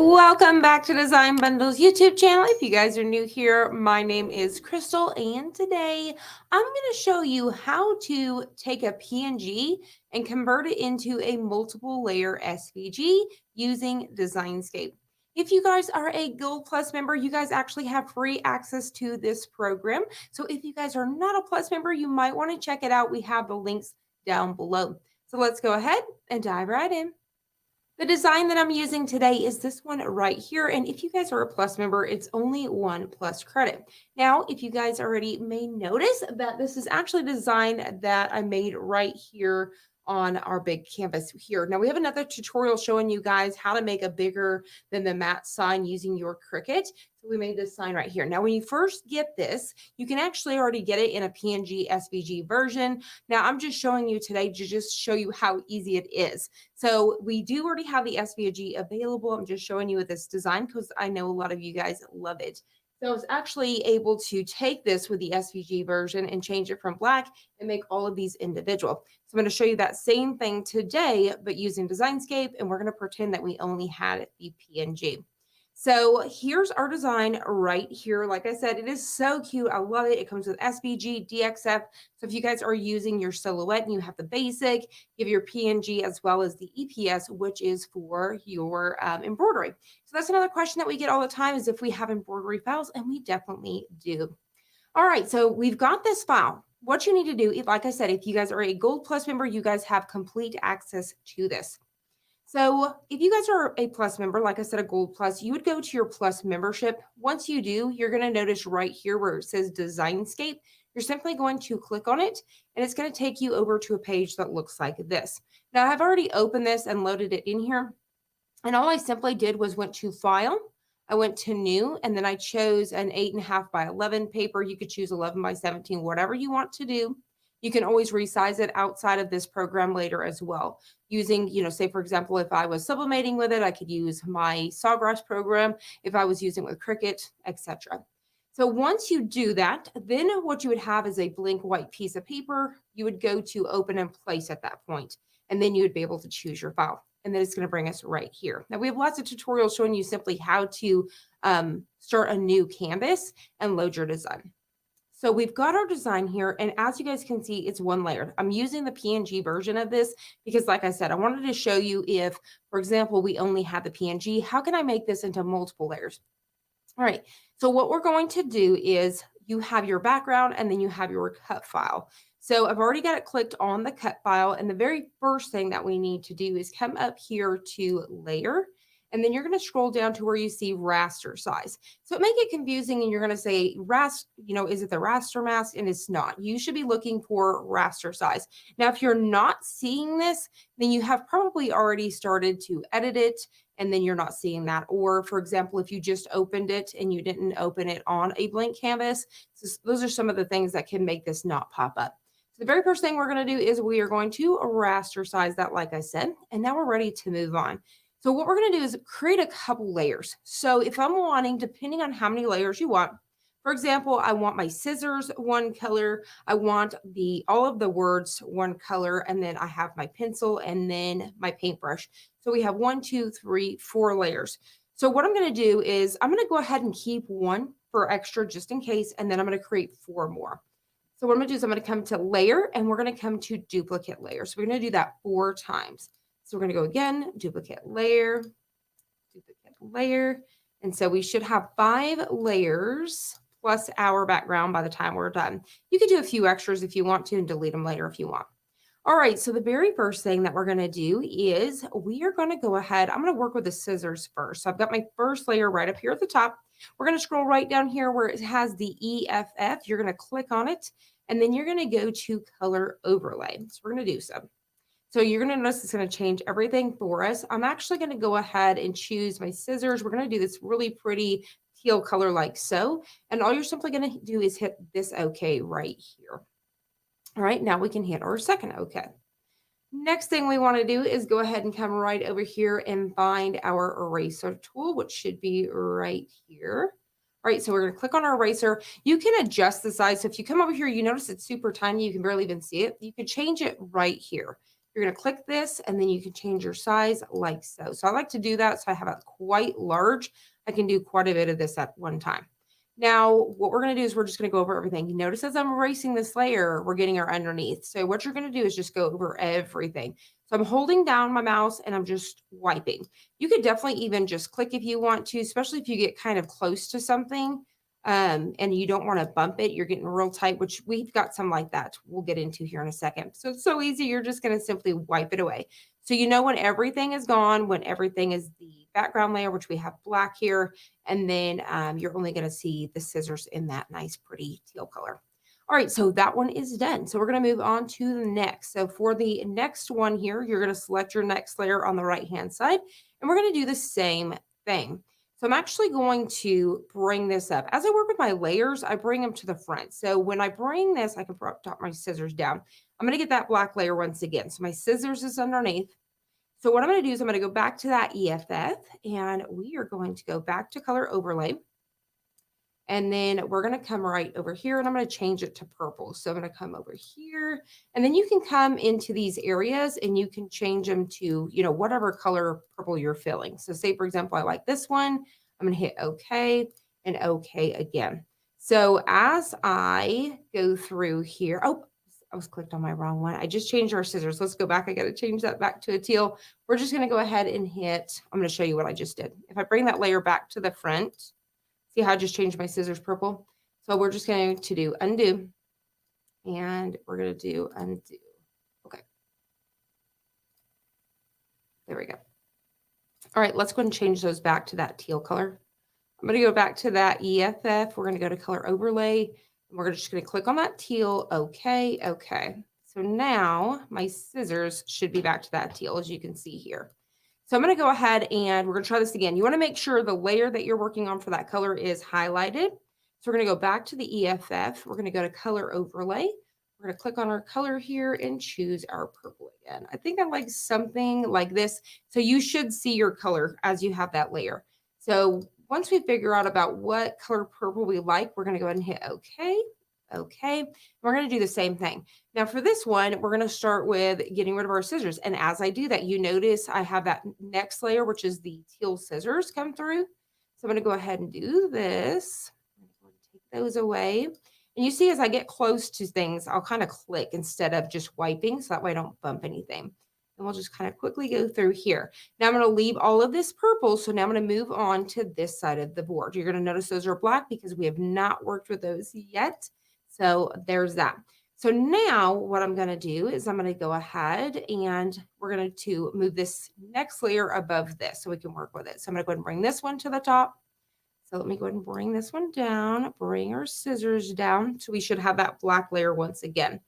Welcome back to Design Bundles YouTube channel. If you guys are new here, my name is Crystal, and today I'm going to show you how to take a PNG and convert it into a multiple layer SVG using Designscape. If you guys are a Gold Plus member, you guys actually have free access to this program. So if you guys are not a Plus member, you might want to check it out. We have the links down below. So let's go ahead and dive right in. The design that I'm using today is this one right here. And if you guys are a Plus member, it's only 1 Plus credit. Now, if you guys already may notice that this is actually a design that I made right here on our big canvas here. Now we have another tutorial showing you guys how to make a bigger than the matte sign using your Cricut. So we made this sign right here. Now, when you first get this, you can actually already get it in a PNG SVG version. Now I'm just showing you today to just show you how easy it is. So we do already have the SVG available. I'm just showing you with this design because I know a lot of you guys love it. So I was actually able to take this with the SVG version and change it from black and make all of these individual. So I'm going to show you that same thing today, but using Designscape, and we're going to pretend that we only had the PNG. So here's our design right here. Like I said, it is so cute. I love it. It comes with SVG, DXF. So if you guys are using your silhouette and you have the basic, you have your PNG as well as the EPS, which is for your embroidery. So that's another question that we get all the time is if we have embroidery files, and we definitely do. All right, so we've got this file. What you need to do, like I said, if you guys are a Gold Plus member, you guys have complete access to this. So if you guys are a Plus member, like I said, a Gold Plus, you would go to your Plus membership. Once you do, you're going to notice right here where it says Designscape. You're simply going to click on it, and it's going to take you over to a page that looks like this. Now, I've already opened this and loaded it in here, and all I simply did was went to File. I went to New, and then I chose an 8.5 by 11 paper. You could choose 11 by 17, whatever you want to do. You can always resize it outside of this program later as well. Using, say for example, if I was sublimating with it, I could use my Sawgrass program. If I was using with Cricut, etc. So once you do that, then what you would have is a blank white piece of paper. You would go to open and place at that point, and then you would be able to choose your file. And then it's going to bring us right here. Now we have lots of tutorials showing you simply how to start a new canvas and load your design. So we've got our design here, and as you guys can see, it's one layer. I'm using the PNG version of this because, like I said, I wanted to show you if, for example, we only had the PNG, how can I make this into multiple layers? All right, so what we're going to do is you have your background and then you have your cut file. So I've already got it clicked on the cut file, and the very first thing that we need to do is come up here to layer, and then you're going to scroll down to where you see raster size. So it may get confusing, and you're going to say is it the raster mask? And it's not. You should be looking for raster size. Now, if you're not seeing this, then you have probably already started to edit it, and then you're not seeing that. Or for example, if you just opened it and you didn't open it on a blank canvas, so those are some of the things that can make this not pop up. So the very first thing we're going to do is we are going to raster size that, like I said, and now we're ready to move on. So what we're going to do is create a couple layers. So if I'm wanting, depending on how many layers you want, for example, I want my scissors one color, I want all of the words one color, and then I have my pencil and then my paintbrush. So we have 1, 2, 3, 4 layers. So what I'm going to do is I'm going to go ahead and keep one for extra just in case, and then I'm going to create 4 more. So what I'm going to do is I'm going to come to layer, and we're going to come to duplicate layer. So we're going to do that 4 times. So we're going to go again, duplicate layer. And so we should have 5 layers plus our background by the time we're done. You could do a few extras if you want to and delete them later if you want. All right, so the very first thing that we're going to do is we are going to go ahead. I'm going to work with the scissors first. So I've got my first layer right up here at the top. We're going to scroll right down here where it has the EFF. You're going to click on it, and then you're going to go to color overlay. So we're going to do so. So you're going to notice it's going to change everything for us. I'm actually going to go ahead and choose my scissors. We're going to do this really pretty teal color like so. And all you're simply going to do is hit this OK right here. All right, now we can hit our second OK. Next thing we want to do is go ahead and come right over here and find our eraser tool, which should be right here. All right, so we're going to click on our eraser. You can adjust the size. So if you come over here, you notice it's super tiny. You can barely even see it. You can change it right here. You're going to click this and then you can change your size like so. So I like to do that so I have it quite large. I can do quite a bit of this at one time. Now, what we're going to do is we're just going to go over everything. You notice as I'm erasing this layer, we're getting our underneath. So what you're going to do is just go over everything. So I'm holding down my mouse and I'm just wiping. You could definitely even just click if you want to, especially if you get kind of close to something and you don't want to bump it. You're getting real tight, which we've got some like that we'll get into here in a second. So it's so easy. You're just going to simply wipe it away. So you know when everything is gone, when everything is the background layer, which we have black here, and then you're only going to see the scissors in that nice pretty teal color. All right, so that one is done. So we're going to move on to the next. So for the next one here, you're going to select your next layer on the right-hand side, and we're going to do the same thing. So I'm actually going to bring this up. As I work with my layers, I bring them to the front. So when I bring this, I can drop my scissors down. I'm going to get that black layer once again. So my scissors is underneath. So what I'm going to do is I'm going to go back to that EFF and we are going to go back to color overlay. And then we're going to come right over here and I'm going to change it to purple. So I'm going to come over here and then you can come into these areas and you can change them to, whatever color purple you're feeling. So say, for example, I like this one. I'm going to hit OK and OK again. So as I go through here, oh, I was clicked on my wrong one. I just changed our scissors. Let's go back. I got to change that back to a teal. We're just going to go ahead and hit, I'm going to show you what I just did. If I bring that layer back to the front, see how I just changed my scissors purple? So we're just going to do undo and we're going to do undo. Okay. There we go. All right, let's go and change those back to that teal color. I'm going to go back to that EFF. We're going to go to color overlay. And we're just going to click on that teal. Okay. Okay. So now my scissors should be back to that teal, as you can see here. So I'm going to go ahead and we're going to try this again. You want to make sure the layer that you're working on for that color is highlighted. So we're going to go back to the EFF. We're going to go to color overlay. We're going to click on our color here and choose our purple again. I think I like something like this. So you should see your color as you have that layer. So once we figure out about what color purple we like, we're going to go ahead and hit OK. Okay. We're going to do the same thing. Now for this one, we're going to start with getting rid of our scissors. And as I do that, you notice I have that next layer, which is the teal scissors come through. So I'm going to go ahead and do this. I'm going to take those away. And you see, as I get close to things, I'll kind of click instead of just wiping. So that way I don't bump anything. And we'll just kind of quickly go through here. Now I'm going to leave all of this purple. So now I'm going to move on to this side of the board. You're going to notice those are black because we have not worked with those yet. So there's that. So now what I'm going to do is I'm going to go ahead and we're going to move this next layer above this so we can work with it. So I'm going to go ahead and bring this one to the top. So let me go ahead and bring this one down, bring our scissors down. So we should have that black layer once again.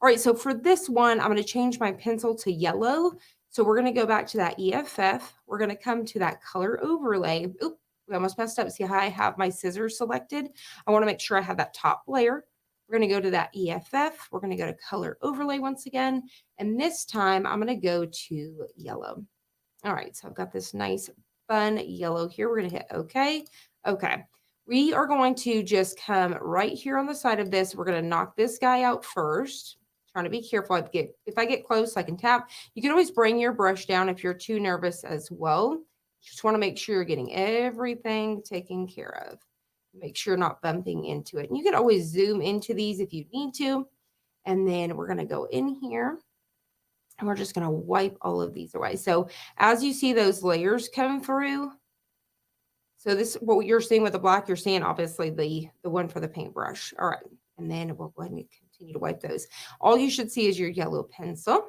All right, so for this one, I'm going to change my pencil to yellow. So we're going to go back to that EFF. We're going to come to that color overlay. Oop, we almost messed up. See how I have my scissors selected? I want to make sure I have that top layer. We're going to go to that EFF. We're going to go to color overlay once again. And this time I'm going to go to yellow. All right, so I've got this nice fun yellow here. We're going to hit OK. Okay. We are going to just come right here on the side of this. We're going to knock this guy out first. Trying to be careful. If I get close, I can tap. You can always bring your brush down if you're too nervous as well. Just want to make sure you're getting everything taken care of. Make sure you're not bumping into it. And you can always zoom into these if you need to. And then we're going to go in here and we're just going to wipe all of these away. So as you see those layers come through, so this, what you're seeing with the black, you're seeing obviously the one for the paintbrush. All right. And then we'll go ahead and continue to wipe those. All you should see is your yellow pencil.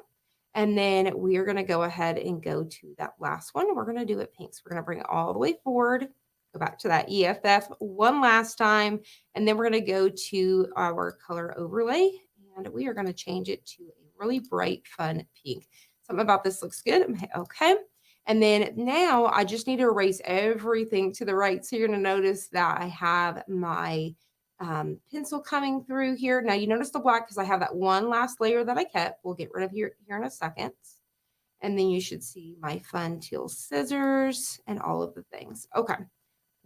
And then we are going to go ahead and go to that last one. We're going to do it pink. So we're going to bring it all the way forward. Go back to that EFF one last time, and then we're going to go to our color overlay, and we are going to change it to a really bright, fun pink. Something about this looks good. Okay. And then now I just need to erase everything to the right. So you're going to notice that I have my pencil coming through here. Now you notice the black because I have that one last layer that I kept. We'll get rid of here in a second. And then you should see my fun teal scissors and all of the things. Okay.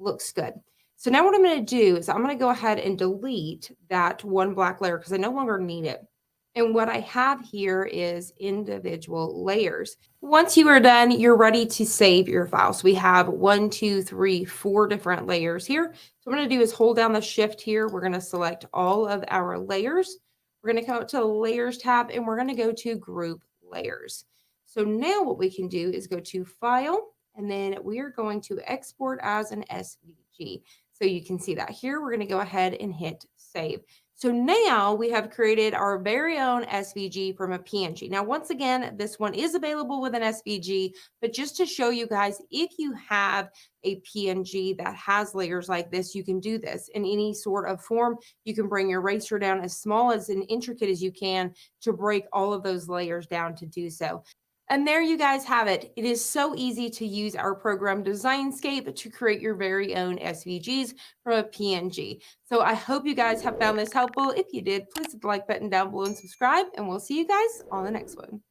Looks good. So now what I'm going to do is I'm going to go ahead and delete that one black layer because I no longer need it. And what I have here is individual layers. Once you are done, you're ready to save your file. So we have 4 different layers here. So what I'm going to do is hold down the shift here. We're going to select all of our layers. We're going to come up to the layers tab and we're going to go to group layers. So now what we can do is go to file and then we are going to export as an SVG. So you can see that here. We're going to go ahead and hit save. So now we have created our very own SVG from a PNG. Now, once again, this one is available with an SVG, but just to show you guys, if you have a PNG that has layers like this, you can do this in any sort of form. You can bring your eraser down as small as and intricate as you can to break all of those layers down to do so. And there you guys have it. It is so easy to use our program Designscape to create your very own SVGs from a PNG. So I hope you guys have found this helpful. If you did, please hit the like button down below and subscribe, and we'll see you guys on the next one.